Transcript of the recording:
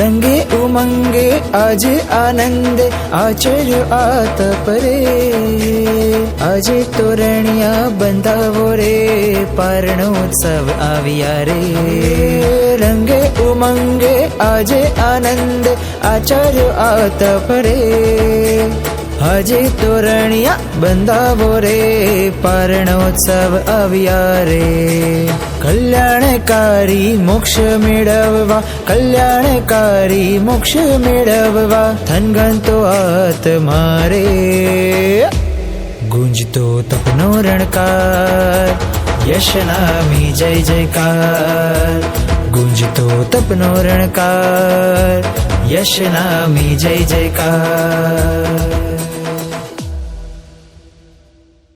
रंगे उमंगे आज आनंद आचर्य आत परे आज तोरणिया बंधावो रे पारणोत्सव आविया रे रंगे उमंगे आज आनंद आचर्य आत परे આજે તોરણિયા બંધાવો રે પારણોત્સવ આવ્યા રે કલ્યાણકારી મોક્ષ મેળવવા કલ્યાણકારી મોક્ષ મેળવવા થનગનતો આત્મા રે ગુંજતો તપનો રણકાર યશનામી જય જયકાર ગુંજતો તપનો રણકાર યશનામી જય જયકાર